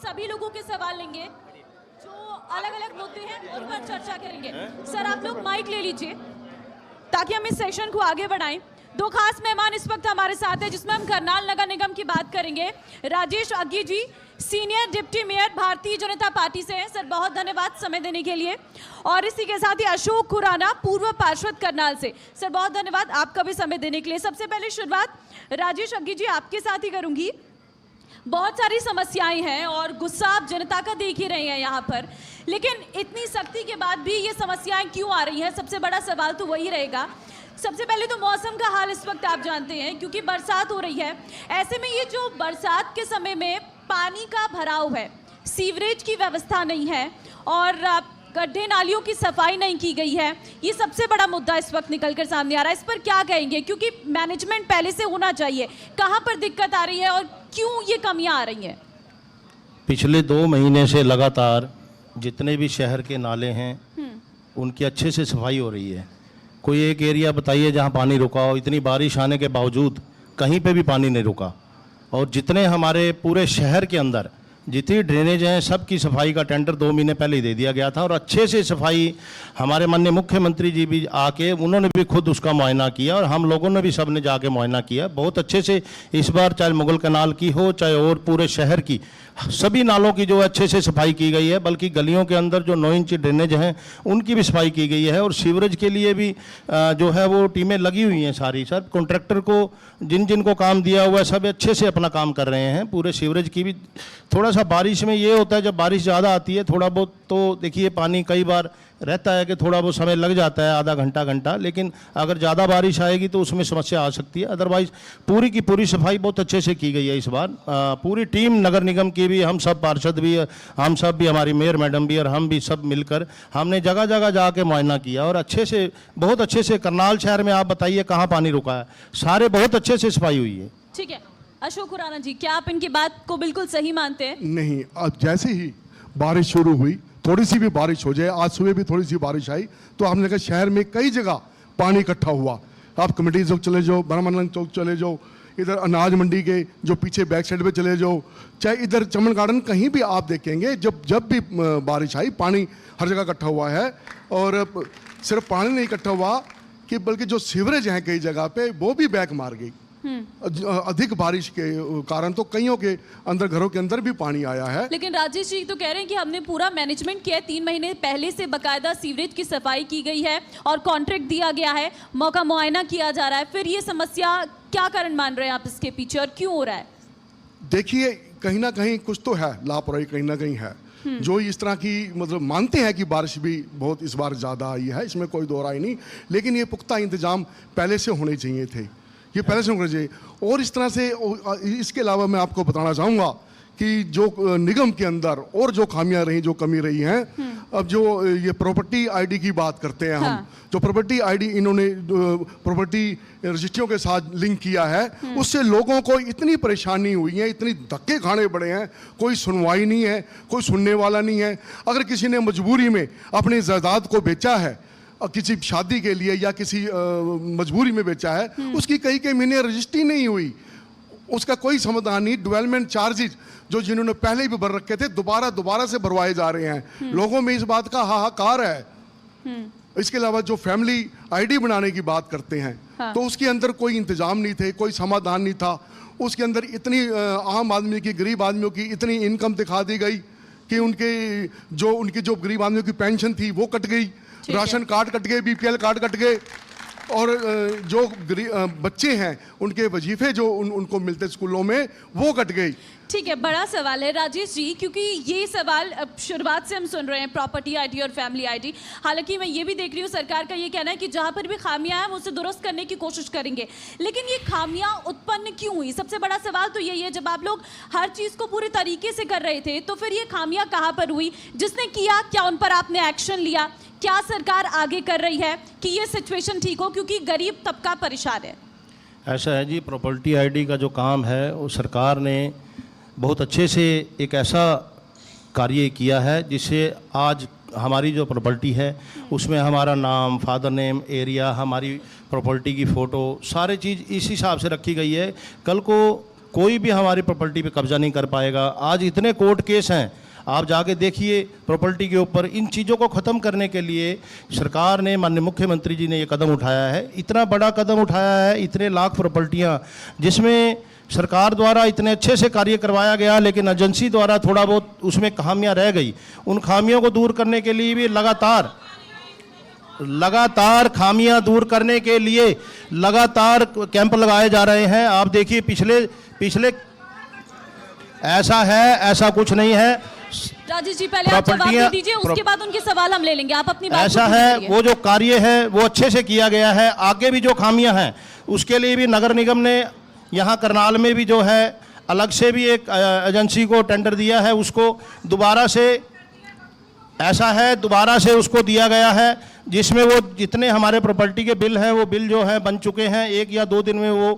सभी लोगों के सवाल लेंगे जो अलग अलग मुद्दे हैं उन पर चर्चा करेंगे। सर आप लोग माइक ले लीजिए ताकि हम इस सेशन को आगे बढ़ाएं। दो खास मेहमान इस वक्त हमारे साथ हैं जिसमें हम करनाल नगर निगम की बात करेंगे। राजेश अग्गी जी senior deputy mayor Bharatiya Janata party से हैं। सर बहुत धन्यवाद समय देने के लिए। और इसी के साथ ही अशोक खुराना पूर्व पार्षद करनाल से। सर बहुत धन्यवाद आपका भी समय देने के लिए। सबसे पहले शुरुआत राजेश अग्गी जी आपके साथ ही करूंगी। बहुत सारी समस्याएं हैं और गुस्सा आप जनता का देख ही रहे हैं यहाँ पर, लेकिन इतनी सख्ती के बाद भी ये समस्याएं क्यों आ रही हैं? सबसे बड़ा सवाल तो वही रहेगा। सबसे पहले तो मौसम का हाल इस वक्त आप जानते हैं क्योंकि बरसात हो रही है। ऐसे में ये जो बरसात के समय में पानी का भराव है, सीवरेज की व्यवस्था नहीं है और गड्ढे नालियों की सफाई नहीं की गई है, ये सबसे बड़ा मुद्दा इस वक्त निकलकर सामने आ रहा है। इस पर क्या कहेंगे? क्योंकि मैनेजमेंट पहले से होना चाहिए, कहाँ पर दिक्कत आ रही है और क्यों ये कमियां आ रही हैं? पिछले 2 महीने से लगातार जितने भी शहर के नाले हैं उनकी अच्छे से सफाई हो रही है। कोई एक एरिया बताइए जहाँ पानी रुका हो। इतनी बारिश आने के बावजूद कहीं पे भी पानी नहीं रुका। और जितने हमारे पूरे शहर के अंदर जितनी ड्रेनेज हैं सब की सफाई का टेंडर 2 महीने पहले ही दे दिया गया था और अच्छे से सफाई हमारे माननीय मुख्यमंत्री जी भी आके उन्होंने भी खुद उसका मुआयना किया और हम लोगों ने भी सब ने जाके मुआयना किया। बहुत अच्छे से इस बार चाहे मुगल कैनाल की हो चाहे और पूरे शहर की सभी नालों की जो अच्छे से सफाई की गई है, बल्कि गलियों के अंदर जो 9 इंच ड्रेनेज हैं उनकी भी सफाई की गई है। और सीवरेज के लिए भी जो है वो टीमें लगी हुई हैं सारी। सब कॉन्ट्रैक्टर को जिन जिन को काम दिया हुआ है सब अच्छे से अपना काम कर रहे हैं। पूरे सीवरेज की भी थोड़ा सा बारिश में ये होता है, जब बारिश ज़्यादा आती है थोड़ा बहुत तो देखिए पानी कई बार रहता है कि थोड़ा बहुत समय लग जाता है, आधा घंटा, लेकिन अगर ज़्यादा बारिश आएगी तो उसमें समस्या आ सकती है। अदरवाइज़ पूरी की पूरी सफाई बहुत अच्छे से की गई है इस बार। पूरी टीम नगर निगम की भी, हम सब पार्षद भी, हम सब भी, हमारी मेयर मैडम भी और हम भी सब मिलकर हमने जगह जगह जाके मुआयना किया और अच्छे से बहुत अच्छे से करनाल शहर में आप बताइए कहाँ पानी रुका है, सारे बहुत अच्छे से सफाई हुई है। ठीक है अशोक खुराना जी, क्या आप इनकी बात को बिल्कुल सही मानते हैं? नहीं, अब जैसे ही बारिश शुरू हुई, थोड़ी सी भी बारिश हो जाए, आज सुबह भी थोड़ी सी बारिश आई तो हमने कहा शहर में कई जगह पानी इकट्ठा हुआ। आप कमेटी चौक चले जाओ, ब्रह्मानंद चौक चले जाओ, इधर अनाज मंडी के जो पीछे बैक साइड पे चले जाओ, चाहे इधर चमन गार्डन, कहीं भी आप देखेंगे जब भी बारिश आई पानी हर जगह इकट्ठा हुआ है। और सिर्फ पानी नहीं इकट्ठा हुआ कि बल्कि जो सीवरेज हैं कई जगह पे वो भी बैक मार गई। अधिक बारिश के कारण तो कईयों के अंदर, घरों के अंदर भी पानी आया है। लेकिन राजेश जी तो कह रहे हैं कि हमने पूरा मैनेजमेंट किया है, 3 महीने पहले से बकायदा सीवरेज की सफाई की गई है और कॉन्ट्रैक्ट दिया गया है, मौका मुआयना किया जा रहा है। फिर ये समस्या क्या कारण मान रहे हैं आप इसके पीछे और क्यों हो रहा है? देखिए कहीं ना कहीं कुछ तो है, लापरवाही कहीं ना कहीं है। जो इस तरह की मतलब मानते हैं कि बारिश भी बहुत इस बार ज़्यादा आई है, इसमें कोई दो राय नहीं, लेकिन ये पुख्ता इंतजाम पहले से होने चाहिए थे, ये पहले से होना चाहिए। और इस तरह से इसके अलावा मैं आपको बताना चाहूँगा कि जो निगम के अंदर और जो खामियां रही, जो कमी रही हैं, अब जो ये प्रॉपर्टी आईडी की बात करते हैं हम, जो प्रॉपर्टी आईडी इन्होंने प्रॉपर्टी रजिस्ट्रियों के साथ लिंक किया है, उससे लोगों को इतनी परेशानी हुई है, इतनी धक्के खाने पड़े हैं, कोई सुनवाई नहीं है, कोई सुनने वाला नहीं है। अगर किसी ने मजबूरी में अपनी जायदाद को बेचा है किसी शादी के लिए या किसी मजबूरी में बेचा है, उसकी कई महीने रजिस्ट्री नहीं हुई, उसका कोई समाधान नहीं। डेवलपमेंट चार्जेस जो जिन्होंने पहले भी भर रखे थे दोबारा से भरवाए जा रहे हैं। लोगों में इस बात का हाहाकार है। इसके अलावा जो फैमिली आईडी बनाने की बात करते हैं, तो उसके अंदर कोई इंतजाम नहीं थे, कोई समाधान नहीं था। उसके अंदर इतनी आम आदमी की, गरीब आदमियों की इतनी इनकम दिखा दी गई कि उनकी जो गरीब आदमियों की पेंशन थी वो कट गई, राशन कार्ड कट गए, बीपीएल कार्ड कट गए, और जो बच्चे हैं उनके वजीफे जो उनको मिलते स्कूलों में वो कट गई। ठीक है, बड़ा सवाल है राजेश जी, क्योंकि ये सवाल अब शुरुआत से हम सुन रहे हैं, प्रॉपर्टी आईडी और फैमिली आईडी। हालांकि मैं ये भी देख रही हूँ सरकार का ये कहना है कि जहाँ पर भी खामियां हैं वो उसे दुरुस्त करने की कोशिश करेंगे, लेकिन ये खामियां उत्पन्न क्यों हुई? सबसे बड़ा सवाल तो यही है, जब आप लोग हर चीज़ को पूरे तरीके से कर रहे थे तो फिर ये खामियां कहाँ पर हुई? जिसने किया, क्या उन पर आपने एक्शन लिया? क्या सरकार आगे कर रही है कि ये सिचुएशन ठीक हो, क्योंकि गरीब तबका परेशान है? ऐसा है जी, प्रॉपर्टी आईडी का जो काम है वो सरकार ने बहुत अच्छे से एक ऐसा कार्य किया है जिससे आज हमारी जो प्रॉपर्टी है उसमें हमारा नाम, फादर नेम, एरिया, हमारी प्रॉपर्टी की फ़ोटो, सारी चीज़ इस हिसाब से रखी गई है। कल को कोई भी हमारी प्रॉपर्टी पे कब्जा नहीं कर पाएगा। आज इतने कोर्ट केस हैं, आप जाके देखिए प्रॉपर्टी के ऊपर। इन चीज़ों को ख़त्म करने के लिए सरकार ने, माननीय मुख्यमंत्री जी ने ये कदम उठाया है। इतना बड़ा कदम उठाया है, इतने लाख प्रॉपर्टियाँ जिसमें सरकार द्वारा इतने अच्छे से कार्य करवाया गया, लेकिन एजेंसी द्वारा थोड़ा बहुत उसमें खामियां रह गई। उन खामियों को दूर करने के लिए भी लगातार खामियां दूर करने के लिए लगातार कैंप लगाए जा रहे हैं। आप देखिए पिछले ऐसा है, ऐसा कुछ नहीं है। राजेश जी पहले आप जवाब दे दीजिए, उसके बाद उनके सवाल हम ले लेंगे। आप अपनी बात ऐसा है, वो जो कार्य है वो अच्छे से किया गया है। आगे भी जो खामियां हैं उसके लिए भी नगर निगम ने यहाँ करनाल में भी जो है अलग से भी एक एजेंसी को टेंडर दिया है, उसको दोबारा से उसको दिया गया है, जिसमें वो जितने हमारे प्रॉपर्टी के बिल हैं वो बिल जो है बन चुके हैं। 1 या 2 दिन में वो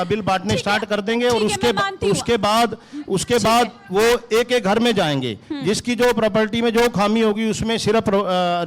बिल बांटने स्टार्ट कर देंगे और उसके बाद वो एक घर में जाएंगे। जिसकी जो प्रॉपर्टी में जो खामी होगी उसमें सिर्फ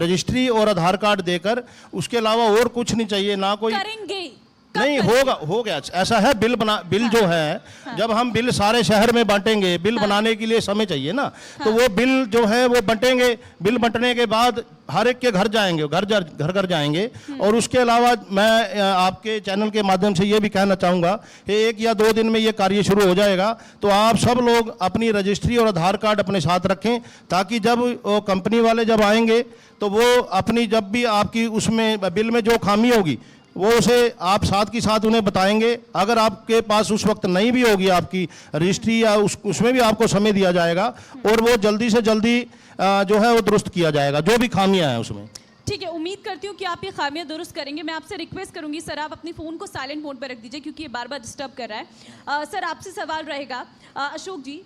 रजिस्ट्री और आधार कार्ड देकर, उसके अलावा और कुछ नहीं चाहिए, ना कोई करेंगे नहीं हो गया। ऐसा है, बिल जो है, जब हम बिल सारे शहर में बांटेंगे, बिल बनाने के लिए समय चाहिए ना, तो वो बिल जो है वो बंटेंगे। बिल बंटने के बाद हर एक के घर जाएंगे, घर जाएंगे। और उसके अलावा मैं आपके चैनल के माध्यम से ये भी कहना चाहूँगा कि 1 या 2 दिन में ये कार्य शुरू हो जाएगा। तो आप सब लोग अपनी रजिस्ट्री और आधार कार्ड अपने साथ रखें, ताकि जब कंपनी वाले जब आएंगे तो वो अपनी जब भी आपकी उसमें बिल में जो खामी होगी वो उसे आप साथ की साथ उन्हें बताएंगे। अगर आपके पास उस वक्त नहीं भी होगी आपकी रजिस्ट्री या उसमें भी आपको समय दिया जाएगा और वो जल्दी से जल्दी जो है वो दुरुस्त किया जाएगा, जो भी खामियां हैं उसमें। ठीक है, उम्मीद करती हूँ कि आप ये खामियां दुरुस्त करेंगे। मैं आपसे रिक्वेस्ट करूंगी सर, आप अपनी फ़ोन को साइलेंट मोड पर रख दीजिए, क्योंकि ये बार बार डिस्टर्ब कर रहा है। सर आपसे सवाल रहेगा, अशोक जी,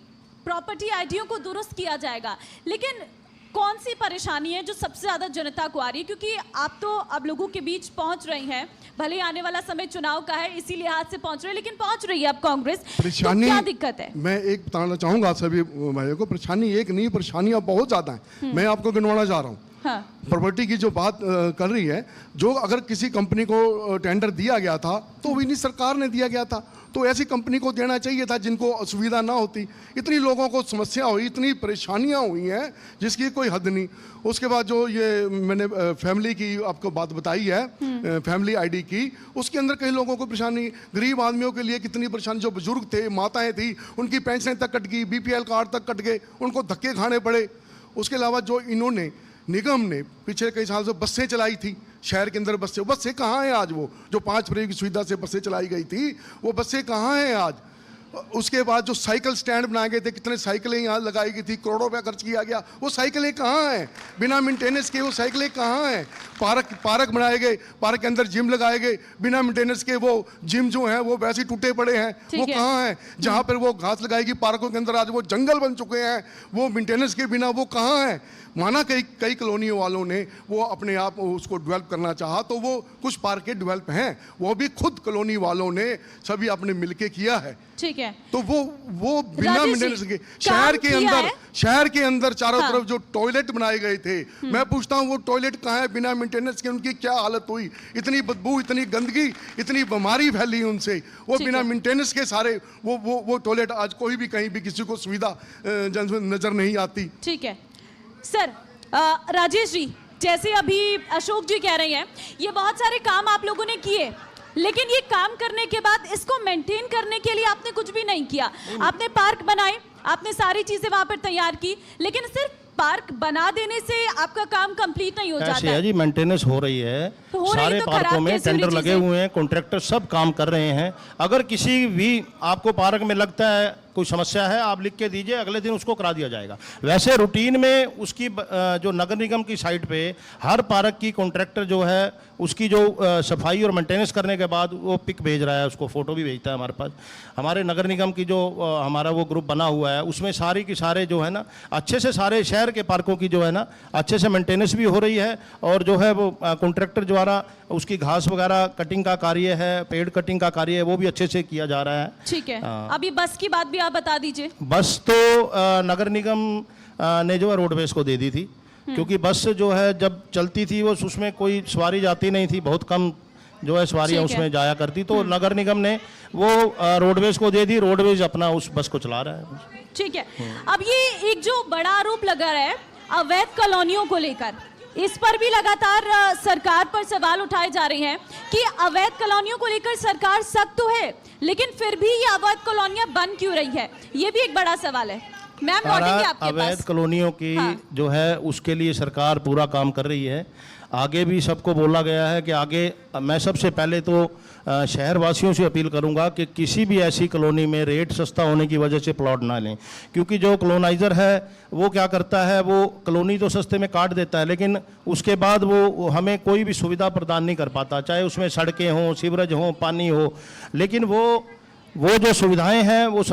प्रॉपर्टी आईडियों को दुरुस्त किया जाएगा, लेकिन कौन सी परेशानी है जो सबसे ज़्यादा जनता को आ रही है? क्योंकि आप तो अब लोगों के बीच पहुंच रही हैं, भले ही आने वाला समय चुनाव का है, इसी लिहाज से पहुंच रहे हैं, लेकिन पहुंच रही है अब कांग्रेस। तो क्या दिक्कत है? मैं एक बताना चाहूंगा सभी भाइयों को, परेशानी एक नहीं, परेशानियां बहुत ज्यादा हैं। मैं आपको गिनवाना चाह रहा हूँ। हाँ। प्रॉपर्टी की जो बात कर रही है, जो अगर किसी कंपनी को टेंडर दिया गया था तो वो इन्हीं सरकार ने दिया गया था, तो ऐसी कंपनी को देना चाहिए था जिनको असुविधा ना होती। इतनी लोगों को समस्या हुई, इतनी परेशानियां हुई हैं जिसकी कोई हद नहीं। उसके बाद जो ये मैंने फैमिली की आपको बात बताई है, फैमिली आईडी की, उसके अंदर कई लोगों को परेशानी, गरीब आदमियों के लिए कितनी परेशानी। जो बुजुर्ग थे, माताएं थी, उनकी पेंशन तक कट गई, BPL कार्ड तक कट गए, उनको धक्के खाने पड़े। उसके अलावा जो इन्होंने निगम ने पिछले कई साल से बसें चलाई थी शहर के अंदर, बसें कहाँ हैं आज? वो जो 5 फरवरी की सुविधा से बसें चलाई गई थी, वो बसें कहाँ हैं आज? उसके बाद जो साइकिल स्टैंड बनाए गए थे, कितने साइकिलें यहाँ लगाई गई थी, करोड़ों रुपया खर्च किया गया, वो साइकिलें कहाँ हैं? बिना मेंटेनेंस के वो साइकिलें कहाँ हैं? पार्क बनाए गए, पार्क के अंदर जिम लगाए गए, बिना मेंटेनेंस के वो जिम जो है वो वैसे टूटे पड़े हैं, वो कहाँ हैं? जहाँ पर वो घास लगाएगी पार्कों के अंदर, आज वो जंगल बन चुके हैं, वो मेंटेनेंस के बिना वो कहाँ हैं? माना कई कॉलोनियों वालों ने वो अपने आप उसको डेवलप करना चाहा, तो वो कुछ पार्क डेवलप हैं, वो भी खुद कॉलोनी वालों ने सभी अपने मिलके किया है। ठीक है, तो वो बिना मेंटेनेंस के शहर के अंदर चारों तरफ जो टॉयलेट बनाए गए थे, मैं पूछता हूँ वो टॉयलेट कहाँ है? बिना मेंटेनेंस के उनकी क्या हालत हुई? इतनी बदबू, इतनी गंदगी, इतनी बीमारी फैली उनसे। वो बिना मेंटेनेंस के सारे वो टॉयलेट आज कोई भी कहीं भी किसी को सुविधा नजर नहीं आती। ठीक है सर, राजेश जी, जैसे अभी अशोक जी कह रहे हैं, ये बहुत सारे काम आप लोगों ने किए, लेकिन ये काम करने के बाद इसको मेंटेन करने के लिए आपने कुछ भी नहीं किया। आपने पार्क बनाए, आपने सारी चीजें वहां पर तैयार की, लेकिन सिर्फ पार्क बना देने से आपका काम कंप्लीट नहीं हो जाता है। जी, मेंटेनेंस हो रही है, सारे पार्कों में टेंडर लगे हुए हैं, कॉन्ट्रैक्टर सब काम कर रहे हैं। अगर किसी भी आपको पार्क में लगता है कोई समस्या है, आप लिख के दीजिए, अगले दिन उसको करा दिया जाएगा। वैसे रूटीन में उसकी जो नगर निगम की साइट पे हर पार्क की कॉन्ट्रैक्टर जो है उसकी जो सफाई और मेंटेनेंस करने के बाद वो पिक भेज रहा है, उसको फोटो भी भेजता है हमारे पास। हमारे नगर निगम की जो हमारा वो ग्रुप बना हुआ है, उसमें सारी की सारे जो है ना अच्छे से सारे शहर के पार्कों की जो है ना अच्छे से मेंटेनेंस भी हो रही है, और जो है वो कॉन्ट्रैक्टर द्वारा उसकी घास वगैरह कटिंग का कार्य है, पेड़ कटिंग का कार्य है, वो भी अच्छे से किया जा रहा है। ठीक है, अभी बस की बात भी आप बता दीजिए। बस तो नगर निगम ने जो है रोडवेज को दे दी थी, क्योंकि बस जो है जब चलती थी वो उसमें कोई सवारी जाती नहीं थी, बहुत कम जो है सवारियां ठीक है। उसमें जाया करती, तो नगर निगम ने वो रोडवेज को दे दी, रोडवेज अपना उस बस को चला रहा है। ठीक है, अब ये एक जो बड़ा आरोप लगा रहा है अवैध कॉलोनियों को लेकर, इस पर भी लगातार सरकार पर सवाल उठाए जा रहे हैं कि अवैध कॉलोनियों को लेकर सरकार सख्त तो है, लेकिन फिर भी ये अवैध कॉलोनियां बन क्यों रही है, ये भी एक बड़ा सवाल है। मैम लौटेंगे आपके अवैध पास। कॉलोनियों की हाँ। जो है उसके लिए सरकार पूरा काम कर रही है। आगे भी सबको बोला गया है कि आगे, मैं सबसे पहले तो शहरवासियों से अपील करूंगा कि किसी भी ऐसी कॉलोनी में रेट सस्ता होने की वजह से प्लॉट ना लें, क्योंकि जो कॉलोनाइज़र है वो क्या करता है, वो कॉलोनी तो सस्ते में काट देता है, लेकिन उसके बाद वो हमें कोई भी सुविधा प्रदान नहीं कर पाता, चाहे उसमें सड़कें हों, सीवरेज हो, पानी हो, लेकिन वो जो सुविधाएं हैं वो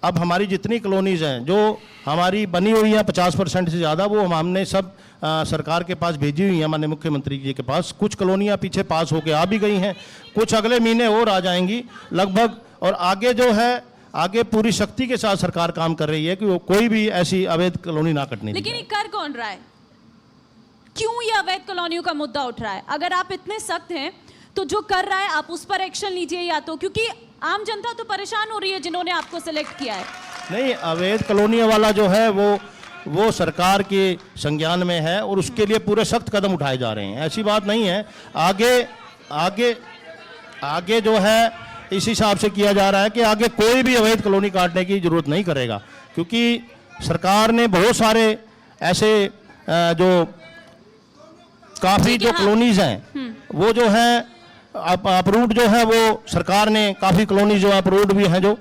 अब हमारी जितनी कॉलोनीज़ हैं जो हमारी बनी हुई हैं 50% से ज़्यादा, वो हमने सब सरकार के पास भेजी हुई हैं, माननीय मुख्यमंत्री जी के पास। कुछ कॉलोनियाँ पीछे पास होके आ भी गई हैं, कुछ अगले महीने और आ जाएंगी लगभग, और आगे जो है आगे पूरी शक्ति के साथ सरकार काम कर रही है कि वो कोई भी ऐसी अवैध कॉलोनी ना कटने दी लेकिन जाए। ये कर कौन रहा है, क्यों ये अवैध कॉलोनियों का मुद्दा उठ रहा है? अगर आप इतने सख्त हैं तो जो कर रहा है आप उस पर एक्शन लीजिए, या तो क्योंकि आम जनता तो परेशान हो रही है जिन्होंने आपको सिलेक्ट किया है। नहीं, अवैध कॉलोनी वाला जो है वो सरकार के संज्ञान में है और उसके लिए पूरे सख्त कदम उठाए जा रहे हैं, ऐसी बात नहीं है। आगे जो है इस हिसाब से किया जा रहा है कि आगे कोई भी अवैध कॉलोनी काटने की जरूरत नहीं करेगा, क्योंकि सरकार ने बहुत सारे ऐसे जो काफ़ी जो कॉलोनीज हैं वो जो है अप्रूव्ड जो है, वो सरकार ने काफ़ी कॉलोनी जो अप्रूव्ड भी हैं, जो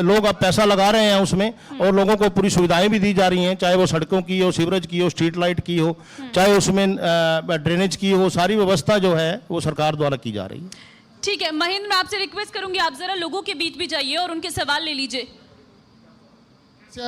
लोग अब पैसा लगा रहे हैं उसमें, और लोगों को पूरी सुविधाएं भी दी जा रही हैं, चाहे वो सड़कों की हो, सीवरेज की हो, स्ट्रीट लाइट की हो, चाहे उसमें ड्रेनेज की हो, सारी व्यवस्था जो है वो सरकार द्वारा की जा रही है। ठीक है महेंद्र, मैं आपसे रिक्वेस्ट करूंगी आप जरा लोगों के बीच भी जाइए और उनके सवाल ले लीजिए।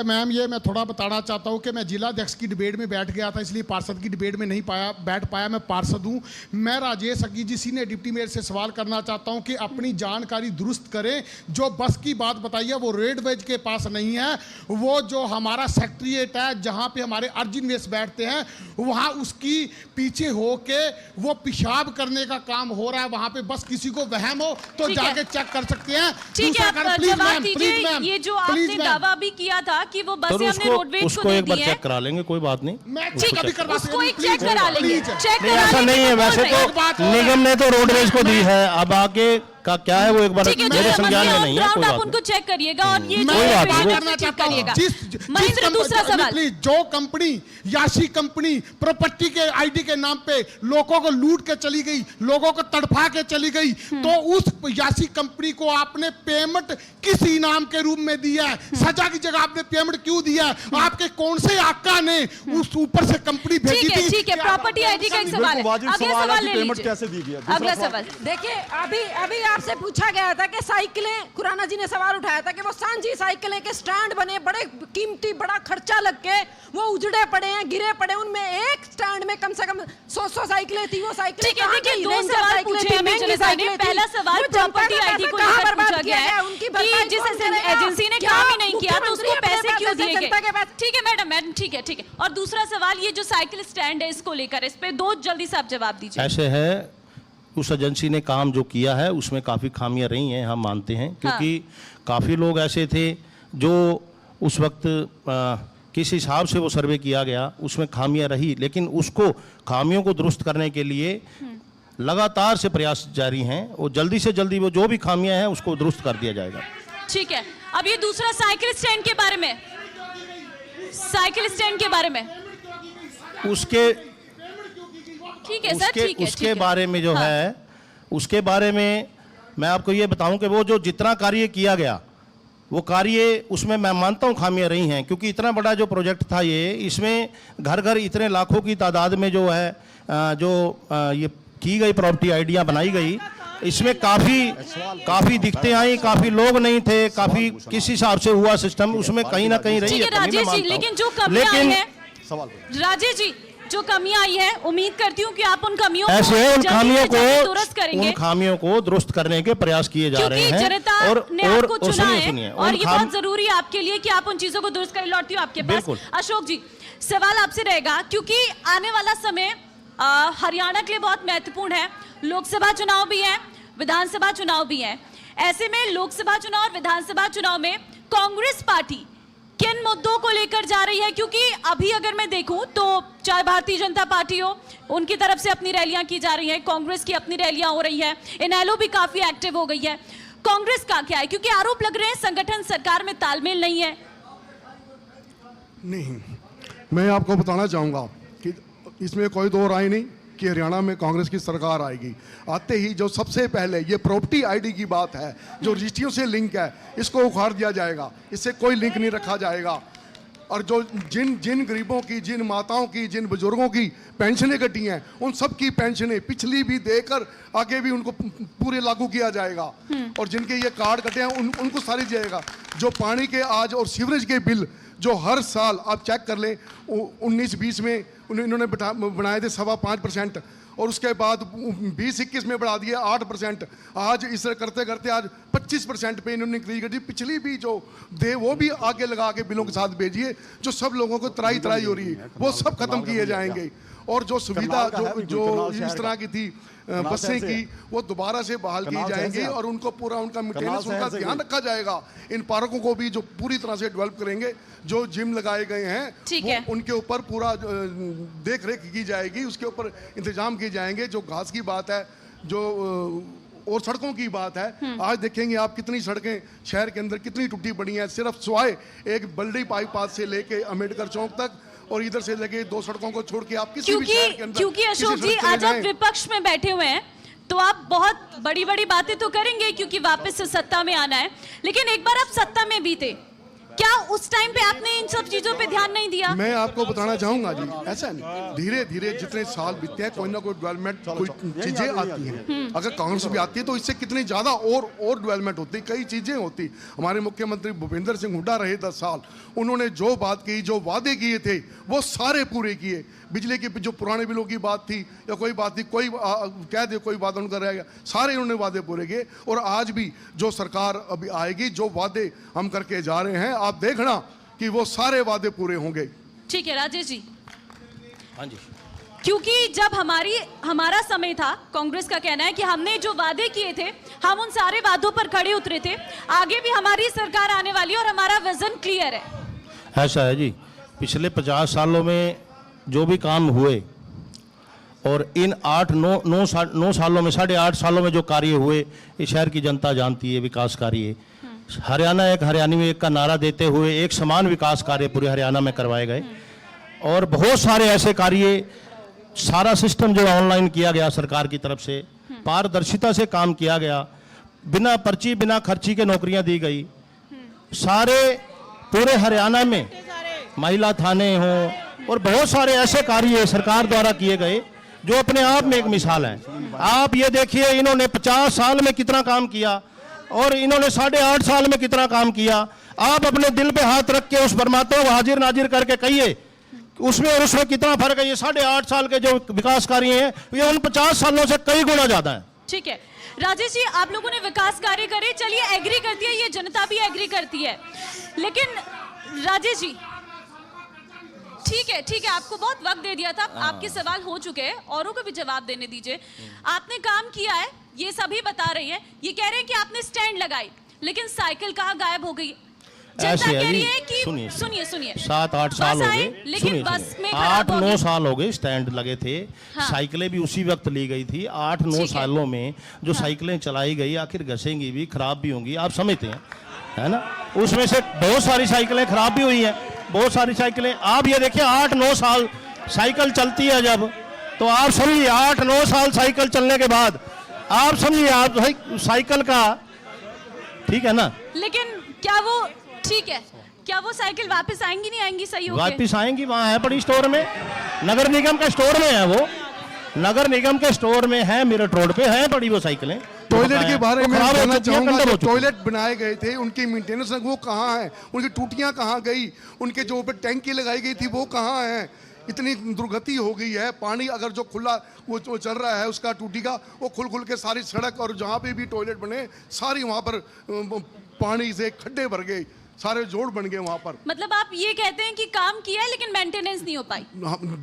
मैम, ये मैं थोड़ा बताना चाहता हूँ कि मैं जिला अध्यक्ष की डिबेट में बैठ गया था, इसलिए पार्षद की डिबेट में नहीं बैठ पाया। मैं पार्षद हूँ। मैं राजेश अग्गी जी सीनियर डिप्टी मेयर से सवाल करना चाहता हूँ कि अपनी जानकारी दुरुस्त करें। जो बस की बात बताई है वो रोडवेज के पास नहीं है, वो जो हमारा सेक्रेटरीट है जहाँ पे हमारे अर्जुन वेश बैठते हैं, वहाँ उसकी पीछे होके वो पेशाब करने का काम हो रहा है। वहाँ पे बस किसी को वहम हो तो जाके चेक कर सकते हैं। ठीक है, जवाब दीजिए। ये जो आपने दावा भी किया था कि वो बसें हमने रोडवेज को दे एक बार दी चेक करा लेंगे, कोई बात नहीं। ठीक है, उसको एक चेक करा लेंगे। चेक करा ऐसा नहीं है, वैसे तो निगम ने तो रोडवेज को दी है, अब आगे का क्या है वो एक बार मेरे संज्ञान में नहीं है। कोई आप बात उनको चेक करिएगा और ये करना करिएगा। महेंद्र, दूसरा सवाल, जो कंपनी यासी कंपनी प्रॉपर्टी के आईडी के नाम पे लोगों को लूट के चली गई, लोगों को तड़फा के चली गई, तो उस यासी कंपनी को आपने पेमेंट किस इनाम के रूप में दिया है? सजा की जगह आपने पेमेंट क्यों दिया है? आपके कौन से आका ने उस ऊपर से कंपनी भेजी थी? ठीक है, प्रॉपर्टी आईडी का एक सवाल है, अगला सवाल ले लीजिए। कैसे दी गई? अगला सवाल देखिए, अभी आपसे पूछा गया था कि साइकिलें, खुराना जी ने सवाल उठाया था कि वो सांझी साइकिलें के स्टैंड बने, बड़े कीमती, बड़ा खर्चा लग के वो उजड़े पड़े हैं, गिरे पड़े, उनमें एक स्टैंड में कम से कम 100 साइकिलें थी। वो साइकिलें ठीक है, देखिए दो सवाल पूछे हमें जनता ने। पहला सवाल प्रॉपर्टी आईडी को लेकर पूछा गया है कि जिस एजेंसी ने काम ही नहीं किया तो उसको पैसे क्यों दिए गए? ठीक है मैडम, ठीक है। और दूसरा सवाल, ये जो साइकिल स्टैंड है इसको लेकर, इस पे दो जल्दी से आप जवाब दीजिए। ऐसे है, उस एजेंसी ने काम जो किया है उसमें काफ़ी खामियां रही हैं, हम मानते हैं, क्योंकि काफ़ी लोग ऐसे थे जो उस वक्त किस हिसाब से वो सर्वे किया गया उसमें खामियां रही, लेकिन उसको खामियों को दुरुस्त करने के लिए लगातार से प्रयास जारी हैं और जल्दी से जल्दी वो जो भी खामियां हैं उसको दुरुस्त कर दिया जाएगा। ठीक है, अब ये दूसरा साइकिल स्टैंड के बारे में, उसके ठीक है सर, ठीक है, उसके बारे में जो है, उसके बारे में मैं आपको ये बताऊं कि वो जो जितना कार्य किया गया वो कार्य उसमें मैं मानता हूं खामियां रही हैं, क्योंकि इतना बड़ा जो प्रोजेक्ट था ये, इसमें घर घर इतने लाखों की तादाद में जो है ये की गई प्रॉपर्टी आइडिया बनाई गई, इसमें काफी दिक्कतें आई, काफी लोग नहीं थे, काफी किस हिसाब से हुआ सिस्टम उसमें कहीं ना कहीं रही है। राजेश जी, लेकिन जो कमियां आई है, राजेश जी जो कमियां आई है, उम्मीद करती हूँ कि आप उन कमियों को दुरुस्त करेंगे। उन खामियों को दुरुस्त करने के प्रयास किए जा रहे हैं, जनता ने आपको चुना है और ये बहुत जरूरी है आपके लिए कि आप उन चीजों को दुरुस्त करें। लौटती हूँ आपके पास। अशोक जी, सवाल आपसे रहेगा, क्योंकि आने वाला समय हरियाणा के लिए बहुत महत्वपूर्ण है। लोकसभा चुनाव भी है, विधानसभा चुनाव भी है। ऐसे में लोकसभा चुनाव और विधानसभा चुनाव में कांग्रेस पार्टी किन मुद्दों को लेकर जा रही है? क्योंकि अभी अगर मैं देखूं तो चाहे भारतीय जनता पार्टी हो, उनकी तरफ से अपनी रैलियां की जा रही हैं, कांग्रेस की अपनी रैलियां हो रही है, इनेलो भी काफी एक्टिव हो गई है। कांग्रेस का क्या है? क्योंकि आरोप लग रहे हैं संगठन सरकार में तालमेल नहीं है। नहीं, मैं आपको बताना चाहूँगा कि इसमें कोई दो राय नहीं कि हरियाणा में कांग्रेस की सरकार आएगी। आते ही जो सबसे पहले ये प्रॉपर्टी आईडी की बात है, जो रजिस्ट्रियों से लिंक है, इसको उखाड़ दिया जाएगा। इससे कोई लिंक नहीं रखा जाएगा। और जो जिन गरीबों की, जिन माताओं की, जिन बुजुर्गों की पेंशनें कटी हैं, उन सब की पेंशनें पिछली भी देकर आगे भी उनको पूरे लागू किया जाएगा। और जिनके ये कार्ड कटे हैं उनको सारी जाएगा। जो पानी के आज और सीवरेज के बिल जो हर साल आप चेक कर लें, 19-20 में इन्होंने बनाए थे 5.25%, और उसके बाद 20-21 में बढ़ा दिए 8%। आज इस करते करते आज 25% पे इन्होंने इंक्रीज कर दी। पिछली भी जो दे वो भी आगे लगा के बिलों के साथ भेजिए। जो सब लोगों को त्राई हो रही है वो सब खत्म किए जाएंगे। और जो सुविधा जो इस तरह की थी बसें की, वो दोबारा से बहाल की जाएंगी और उनको पूरा उनका मेंटेनेंस, उनका ध्यान रखा जाएगा। इन पार्कों को भी जो पूरी तरह से डेवलप करेंगे, जो जिम लगाए गए हैं उनके ऊपर पूरा देख रेख की जाएगी, उसके ऊपर इंतजाम किए जाएंगे। जो घास की बात है, जो और सड़कों की बात है, आज देखेंगे आप कितनी सड़कें शहर के अंदर कितनी टूटी पड़ी हैं। सिर्फ स्वाय एक बल्डी बाईपास से लेके अम्बेडकर चौक तक और इधर से लगे 2 सड़कों को छोड़ के आप किसी भी शहर के अंदर, क्योंकि अशोक जी आज आप विपक्ष में बैठे हुए हैं तो आप बहुत बड़ी बड़ी बातें तो करेंगे क्योंकि वापस से सत्ता में आना है, लेकिन एक बार आप सत्ता में भी थे, क्या उस टाइम पे आपने इन सब चीजों पे ध्यान नहीं दिया? मैं आपको बताना चाहूंगा जी, ऐसा नहीं, धीरे धीरे जितने साल बीतते हैं कोई ना कोई डेवलपमेंट, कोई चीजें आती हैं। अगर कांग्रेस भी आती है तो इससे कितनी ज्यादा और डेवलपमेंट होती, कई चीजें होती। हमारे मुख्यमंत्री भूपेंद्र सिंह हुड्डा रहे 10 साल, उन्होंने जो बात की, जो वादे किए थे वो सारे पूरे किए। बिजली की जो पुराने बिलों की बात थी या कोई बात थी, कोई कह दे कोई वादा उनका रह गया, सारे इन्होंने वादे पूरे किए। और आज भी जो सरकार अभी आएगी, जो वादे हम करके जा रहे हैं, आप देखना कि वो सारे वादे पूरे होंगे। ठीक है राजेश जी। हाँ जी। क्योंकि जब हमारा समय था, कांग्रेस का कहना है कि हमने जो वादे किए थे हम उन सारे वादों पर खड़े उतरे थे। आगे भी हमारी सरकार आने वाली है और हमारा विजन क्लियर है। ऐसा है जी, पिछले 50 सालों में जो भी काम हुए और इन 8-9 सालों में, 8.5 सालों में जो कार्य हुए, ये शहर की जनता जानती है। विकास कार्य हरियाणा एक, हरियाणी में एक का नारा देते हुए एक समान विकास कार्य पूरे हरियाणा में करवाए गए और बहुत सारे ऐसे कार्य, सारा सिस्टम जो ऑनलाइन किया गया सरकार की तरफ से, पारदर्शिता से काम किया गया, बिना पर्ची बिना खर्ची के नौकरियां दी गई। सारे पूरे हरियाणा में महिला थाने हों और बहुत सारे ऐसे कार्य सरकार द्वारा किए गए जो अपने आप में एक मिसाल है। आप ये देखिए, इन्होंने 50 साल में कितना काम किया और इन्होंने 8.5 साल में कितना काम किया। आप अपने दिल पे हाथ रख के उस परमात्मा को हाजिर नाजिर करके कहिए उसमें और उसमें कितना फर्क है। ये 8.5 साल के जो विकास कार्य हैं ये उन 50 सालों से कई गुना ज्यादा है। ठीक है राजेश जी, आप लोगों ने विकास कार्य करे, चलिए एग्री करती है, ये जनता भी एग्री करती है। लेकिन राजेश जी ठीक है, आपको बहुत वक्त दे दिया था, आपके सवाल हो चुके हैं, औरों को भी जवाब देने दीजिए। आपने काम किया है, ये सभी बता रही है, ये कह रहे हैं कि आपने स्टैंड लगाई, लेकिन साइकिल कहाँ गायब हो गई? जनता कह रही है कि सुनिए 7-8 साल हो गए, लेकिन बस में 8-9 साल हो गए स्टैंड लगे थे। हाँ। साइकिलें भी उसी वक्त ली गई थी। 8-9 सालों में जो साइकिलें चलाई गई आखिर घसेंगी भी, खराब भी होंगी, आप समझते हैं, है ना? उसमें से बहुत सारी साइकिलें खराब भी हुई हैं, बहुत सारी साइकिलें। आप ये देखिए 8-9 साल साइकिल चलती है जब, तो आप समझिए 8-9 साल साइकिल चलने के बाद आप समझिए आप साइकिल का, ठीक है ना? लेकिन क्या वो ठीक है, क्या वो साइकिल वापस आएंगी नहीं आएंगी? सही होगी, वापस आएंगी। वहाँ है पड़ी स्टोर में, नगर निगम के स्टोर में है, वो नगर निगम के स्टोर में है, मेरठ रोड पे है पड़ी वो साइकिलें। टॉयलेट के बारे में कहना चाहूंगा, जो हो टॉयलेट बनाए गए थे उनकी मेंटेनेंस वो कहाँ है? उनकी टूटियां कहाँ गई? उनके जो ऊपर टैंकी लगाई गई थी वो कहाँ है? इतनी दुर्गति हो गई है। पानी अगर जो खुला वो चल रहा है उसका टूटी का, वो खुल के सारी सड़क और जहाँ पे भी टॉयलेट बने सारी वहाँ पर पानी से खड्डे भर गए, सारे जोड़ बन गए वहाँ पर। मतलब आप ये कहते हैं कि काम किया है लेकिन मेंटेनेंस नहीं हो पाई।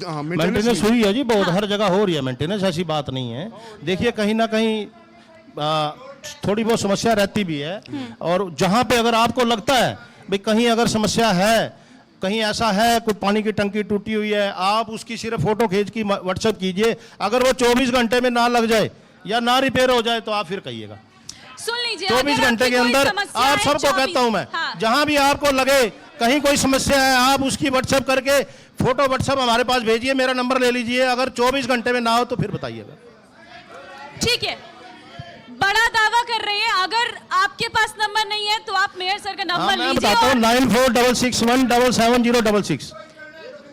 हाँ, मेंटेनेंस हुई है जी, बहुत हर जगह हो रही है मेंटेनेंस, ऐसी बात नहीं है। देखिए कहीं ना कहीं थोड़ी बहुत समस्या रहती भी है, और जहाँ पे अगर आपको लगता है भाई कहीं अगर समस्या है, कहीं ऐसा है कोई पानी की टंकी टूटी हुई है, आप उसकी सिर्फ फोटो खींच की व्हाट्सएप कीजिए। अगर वो 24 घंटे में ना लग जाए या ना रिपेयर हो जाए तो आप फिर कहिएगा। सुन लीजिए, 24 घंटे के अंदर आप सबको कहता हूं मैं, जहां भी आपको लगे कहीं कोई समस्या है, आप उसकी व्हाट्सएप करके फोटो व्हाट्सएप हमारे पास भेजिए, मेरा नंबर ले लीजिए। अगर 24 घंटे में ना हो तो फिर बताइएगा। ठीक है, बड़ा दावा कर रहे हैं। अगर आपके पास नंबर नहीं है तो आप मेयर सर का नंबर मैं लीजिए। बताता हूं 9466177066।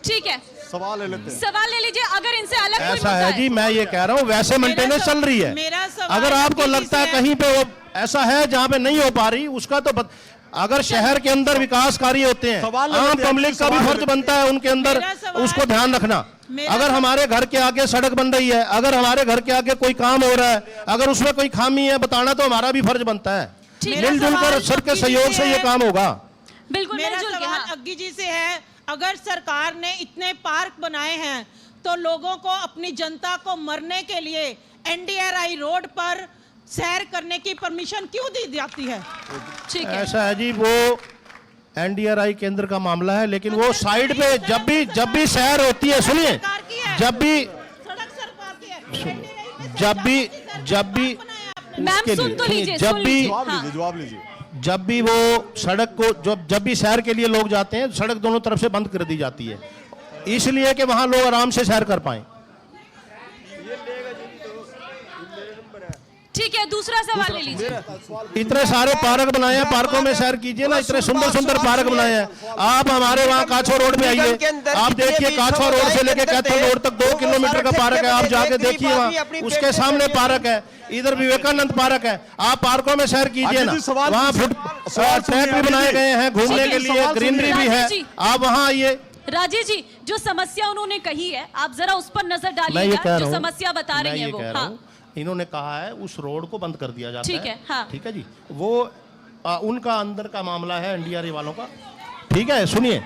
ठीक है, सवाल ले लेते हैं। सवाल ले लीजिए। अगर इनसे अलग कोई ऐसा मुद्दा है जी, मैं ये कह रहा हूं वैसे मेंटेनेंस चल रही है। मेरा सवाल अगर आपको किसी लगता है से- कहीं पे वो ऐसा है जहां पे नहीं हो पा रही, उसका तो अगर शहर के अंदर विकास कार्य होते हैं, सवाल ले आम लेते हैं, पब्लिक का भी सवाल ले फर्ज लेते हैं। बनता है उनके अंदर मेरा सवाल- उसको ध्यान रखना। मेरा अगर सवाल- हमारे घर के आगे सड़क बन रही है, अगर हमारे घर के आगे कोई काम हो रहा है, अगर उसमें कोई खामी है बताना तो हमारा भी फर्ज बनता है। ठीक है। मिलजुल कर सबके सहयोग से ये काम होगा। बिल्कुल मेरा मिलजुल के, सवाल हाँ। अग्गी जी से है, अगर सरकार ने इतने पार्क बनाए हैं तो लोगों को, अपनी जनता को मरने के लिए NDRI रोड पर सैर करने की परमिशन क्यों दी जाती है? ठीक है, ऐसा है जी, वो NDRI केंद्र का मामला है, लेकिन वो साइड पे जब भी सैर होती है, सुनिए, सरकार की है। जब भी सड़क सरकार की है। NDRI में जब भी बनाया आपने। मैम उसके सुन लिए, तो सुनिए, लीजिए, जब सुन भी- लीजिए। जवाब हाँ। लीजिए, जवाब लीजिए। जब भी वो सड़क को जब भी सैर के लिए लोग जाते हैं, सड़क दोनों तरफ से बंद कर दी जाती है, इसलिए कि वहां लोग आराम से सैर कर पाए। ठीक है, दूसरा सवाल ले लीजिए। इतने सारे पार्क बनाए हैं, पार्कों में सैर कीजिए ना, इतने सुंदर सुंदर पार्क बनाए हैं। आप हमारे वहाँ काछो रोड पे आइए, आप देखिए काछो रोड से लेके कैथल रोड तक 2 किलोमीटर का पार्क है, आप जाके देखिए वहाँ, उसके सामने पार्क है, इधर विवेकानंद पार्क है, आप पार्कों में सैर कीजिए ना, वहाँ ट्रैक भी बनाए गए हैं घूमने के लिए, ग्रीनरी भी है, आप वहाँ आइए। राजेश जी, जो समस्या उन्होंने कही है आप जरा उस पर नजर मैं ये डालिएगा, कह जो रहा हूँ, समस्या बता रही है वो। हाँ, इन्होंने कहा है उस रोड को बंद कर दिया जाता ठीक है, हाँ। ठीक है जी, वो उनका अंदर का मामला है NDRI वालों का। ठीक है, सुनिए,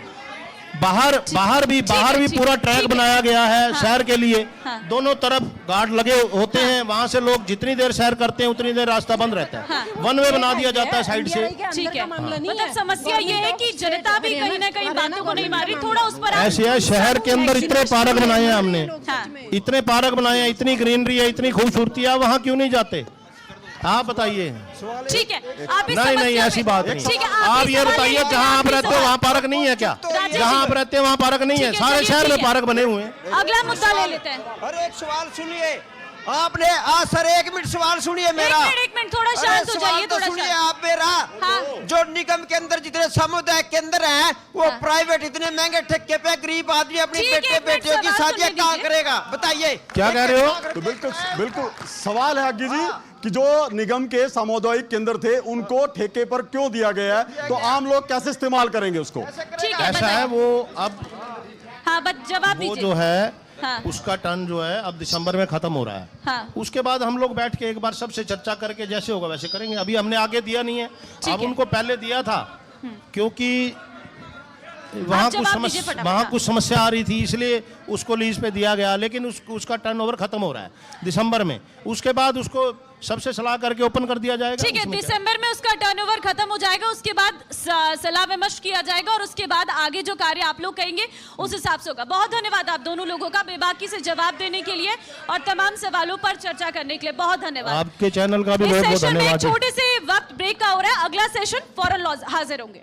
बाहर भी ठीक पूरा है, ट्रैक ठीक है। बनाया गया है हाँ। सैर के लिए, हाँ। दोनों तरफ गार्ड लगे होते हैं, वहां से लोग जितनी देर सैर करते हैं उतनी देर रास्ता बंद रहता है, हाँ। वन वे बना दिया जाता है साइड से। ठीक है, मतलब समस्या ये है कि जनता भी कहीं ना कहीं बातों को नहीं मान रही, थोड़ा उस पर आप- ऐसे है, शहर के अंदर इतने पार्क बनाए हैं हमने, हाँ। इतने पार्क बनाए हैं, इतनी ग्रीनरी है, इतनी खूबसूरती है, वहां क्यों नहीं जाते? आप बताइए। ठीक है, आप इस नहीं समस्या ऐसी में- बात नहीं। ठीक है, आप इस ये सवाल बताइए लीजिए, जहां आप इस रहते हो सवाल- वहां पार्क नहीं है क्या? राजेश जहां जी। आप रहते हैं वहां पार्क नहीं है? ठीक है, सारे चलिए, शहर ठीक में है। पार्क बने हुए हैं। अगला मुद्दा ले लेते हैं। अरे एक सवाल सुनिए आपने। सर 1 मिनट सवाल सुनिए मेरा। एक मिनट, थोड़ा अरे शांत हो सवाल जाइए, तो थोड़ा सुनिए शांत। आप मेरा। हाँ। जो निगम के अंदर जितने सामुदायिक केंद्र हैं वो हाँ। प्राइवेट इतने महंगे ठेके पे गरीब आदमी अपनी ठीक है, बेटे एक मिनट बेटियों की सवाल शादियां सुनने कहाँ दीजिए। करेगा बताइए? क्या कह रहे हो? तो बिल्कुल सवाल है अग्गी जी कि जो निगम के सामुदायिक केंद्र थे उनको ठेके पर क्यों दिया गया है, तो आम लोग कैसे इस्तेमाल करेंगे उसको? ठीक है, ऐसा है, वो अब हाँ, बस जवाब वो दीजिए। जो है हाँ। उसका टर्न जो है अब दिसंबर में खत्म हो रहा है। हाँ। उसके बाद हम लोग बैठ के एक बार सबसे चर्चा करके जैसे होगा वैसे करेंगे। अभी हमने आगे दिया नहीं है, ठीक अब है। उनको पहले दिया था क्योंकि वहाँ जवाब दीजिए फटाफट, हाँ। कुछ समस्या आ रही थी, इसलिए उसको लीज पे दिया गया, लेकिन उसका टर्नओवर खत्म हो रहा है दिसंबर में। उसके बाद उसको सबसे सलाह करके ओपन कर दिया जाएगा। ठीक है, उसमें क्या? दिसंबर में उसका टर्नओवर खत्म हो जाएगा, उसके बाद सलाह विमर्श किया जाएगा और उसके बाद आगे जो कार्य आप लोग कहेंगे उस हिसाब से होगा। बहुत धन्यवाद आप दोनों लोगों का बेबाकी से जवाब देने के लिए और तमाम सवालों पर चर्चा करने के लिए। बहुत धन्यवाद। आपके चैनल का भी इस बहुत बहुत सेशन में धन्यवाद। छोटे से वक्त ब्रेक का हो रहा है, अगला सेशन फौरन हाजिर होंगे।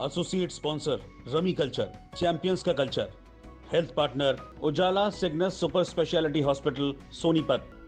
Associate sponsor rummy culture, champions का culture. Health partner Ujala Cygnus super speciality hospital Sonipat.